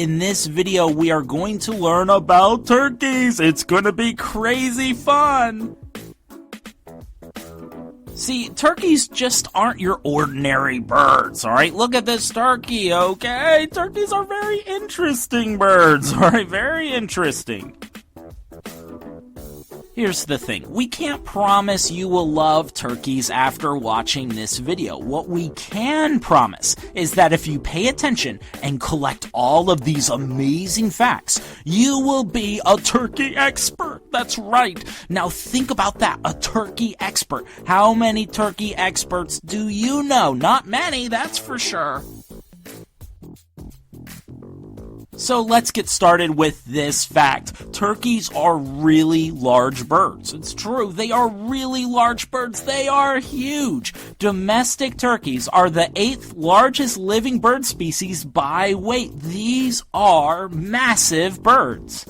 In this video, we are going to learn about turkeys. It's going to be crazy fun. See, turkeys just aren't your ordinary birds, alright? Look at this turkey, okay? Turkeys are very interesting birds, alright? Very interesting. Here's the thing, we can't promise you will love turkeys after watching this video. What we can promise is that if you pay attention and collect all of these amazing facts, you will be a turkey expert. That's right. Now think about that, a turkey expert. How many turkey experts do you know? Not many, that's for sure. So let's get started with this fact. Turkeys are really large birds. It's true, they are really large birds. They are huge. Domestic turkeys are the 8th largest living bird species by weight. These are massive birds.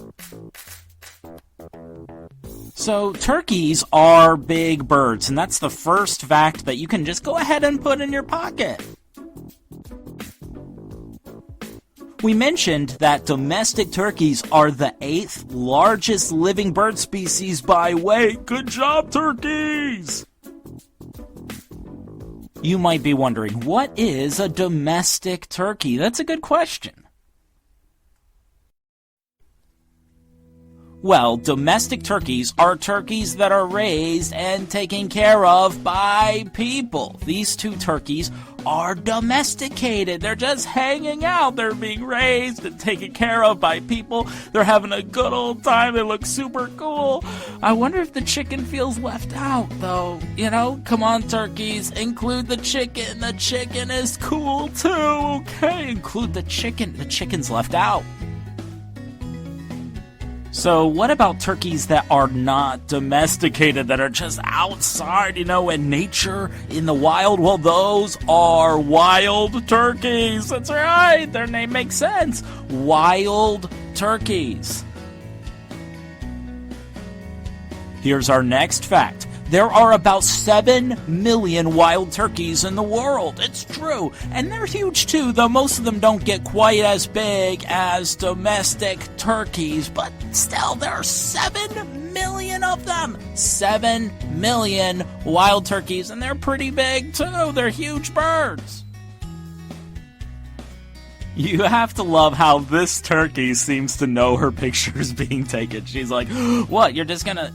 So turkeys are big birds, and that's the first fact that you can just go ahead and put in your pocket. We mentioned that domestic turkeys are the 8th largest living bird species by weight. Good job, turkeys! You might be wondering, what is a domestic turkey? That's a good question. Well, domestic turkeys are turkeys that are raised and taken care of by people. These two turkeys are domesticated. They're just hanging out. They're being raised and taken care of by people. They're having a good old time. They look super cool. I wonder if the chicken feels left out, though. You know, come on, turkeys, include the chicken. The chicken is cool, too. Okay, include the chicken. The chicken's left out. So what about turkeys that are not domesticated, that are just outside, you know, in nature, in the wild? Well, those are wild turkeys. That's right. Their name makes sense. Wild turkeys. Here's our next fact. There are about 7 million wild turkeys in the world. It's true. And they're huge too, though most of them don't get quite as big as domestic turkeys. But still, there are 7 million of them. 7 million wild turkeys, and they're pretty big too. They're huge birds. You have to love how this turkey seems to know her picture is being taken. She's like, "What? You're just gonna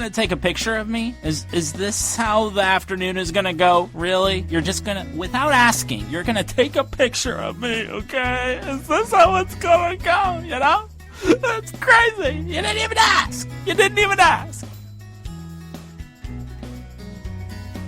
take a picture of me? Is this how the afternoon is gonna go? Really? You're just gonna, without asking, you're gonna take a picture of me, okay? Is this how it's gonna go? You know? That's crazy. You didn't even ask. You didn't even ask."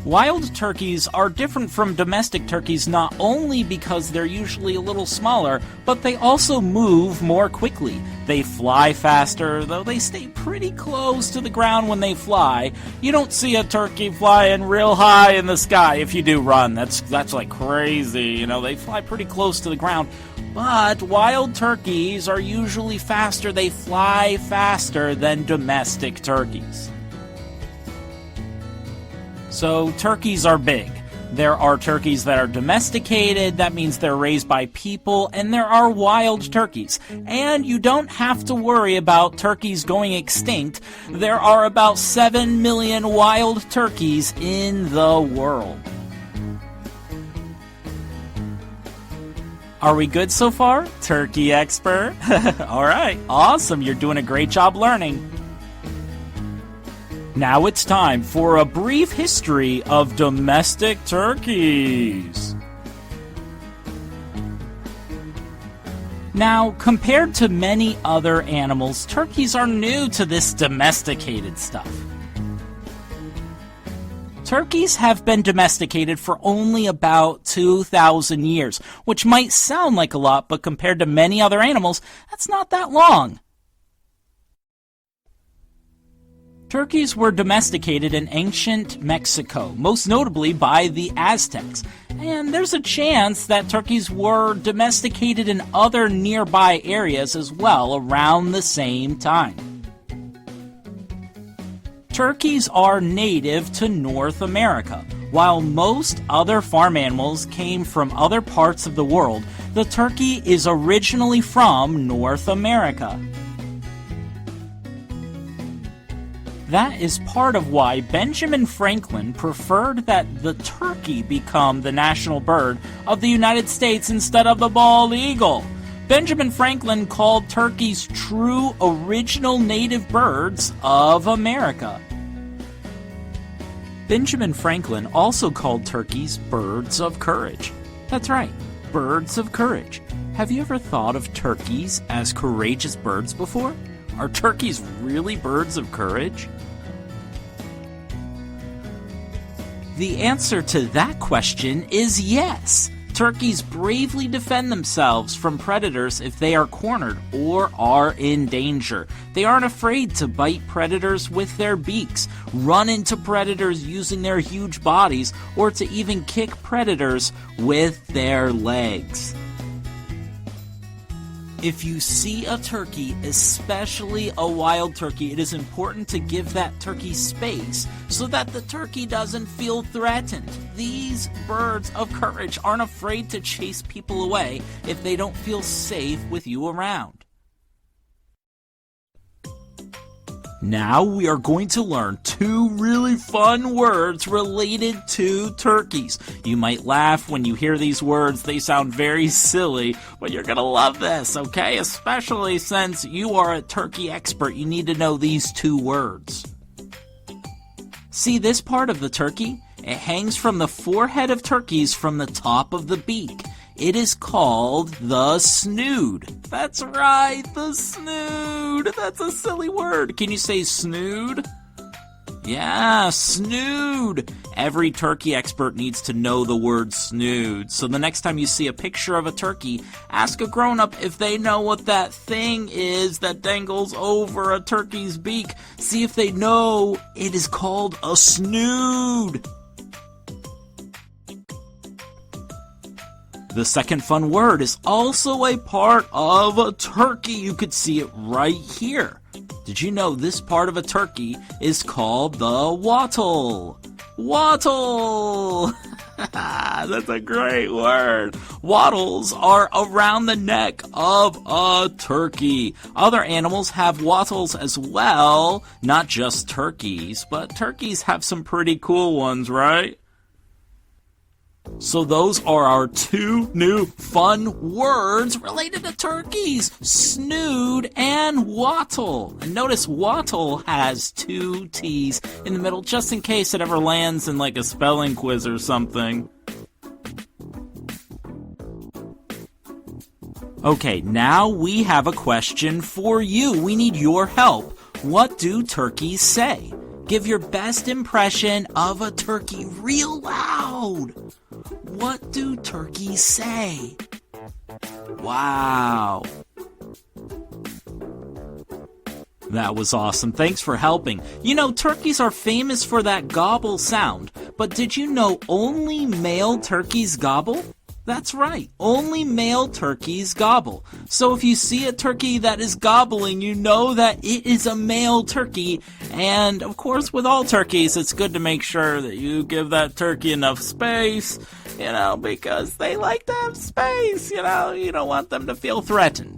Wild turkeys are different from domestic turkeys not only because they're usually a little smaller, but they also move more quickly. They fly faster, though they stay pretty close to the ground when they fly. You don't see a turkey flying real high in the sky. If you do run, that's like crazy. You know, they fly pretty close to the ground. But wild turkeys are usually faster. They fly faster than domestic turkeys. So turkeys are big. There are turkeys that are domesticated, that means they're raised by people, and there are wild turkeys. And you don't have to worry about turkeys going extinct. There are about 7 million wild turkeys in the world. Are we good so far, turkey expert? All right, awesome. You're doing a great job learning. Now it's time for a brief history of domestic turkeys. Now, compared to many other animals, turkeys are new to this domesticated stuff. Turkeys have been domesticated for only about 2,000 years, which might sound like a lot, but compared to many other animals, that's not that long. Turkeys were domesticated in ancient Mexico, most notably by the Aztecs. And there's a chance that turkeys were domesticated in other nearby areas as well around the same time. Turkeys are native to North America. While most other farm animals came from other parts of the world, The turkey is originally from North America. That is part of why Benjamin Franklin preferred that the turkey become the national bird of the United States instead of the bald eagle. Benjamin Franklin called turkeys true original native birds of America. Benjamin Franklin also called turkeys birds of courage. That's right, birds of courage. Have you ever thought of turkeys as courageous birds before? Are turkeys really birds of courage? The answer to that question is yes. Turkeys bravely defend themselves from predators if they are cornered or are in danger. They aren't afraid to bite predators with their beaks, run into predators using their huge bodies, or to even kick predators with their legs. If you see a turkey, especially a wild turkey, it is important to give that turkey space so that the turkey doesn't feel threatened. These birds of courage aren't afraid to chase people away if they don't feel safe with you around. Now we are going to learn 2 really fun words related to turkeys. You might laugh when you hear these words. They sound very silly, but you're going to love this, okay? Especially since you are a turkey expert, you need to know these 2 words. See this part of the turkey? It hangs from the forehead of turkeys from the top of the beak. It is called the snood. That's right, the snood. That's a silly word. Can you say snood? Yeah, snood. Every turkey expert needs to know the word snood. So the next time you see a picture of a turkey, ask a grown-up if they know what that thing is that dangles over a turkey's beak. See if they know it is called a snood. The second fun word is also a part of a turkey. You could see it right here. Did you know this part of a turkey is called the wattle? Wattle! That's a great word. Wattles are around the neck of a turkey. Other animals have wattles as well, not just turkeys, but turkeys have some pretty cool ones, right? So those are our 2 new fun words related to turkeys, snood and wattle. And notice wattle has 2 T's in the middle, just in case it ever lands in like a spelling quiz or something. Okay, now we have a question for you. We need your help. What do turkeys say? Give your best impression of a turkey real loud. What do turkeys say? Wow. That was awesome. Thanks for helping. You know, turkeys are famous for that gobble sound, but did you know only male turkeys gobble? That's right, only male turkeys gobble. So if you see a turkey that is gobbling, you know that it is a male turkey. And of course, with all turkeys, it's good to make sure that you give that turkey enough space, because they like to have space, you don't want them to feel threatened.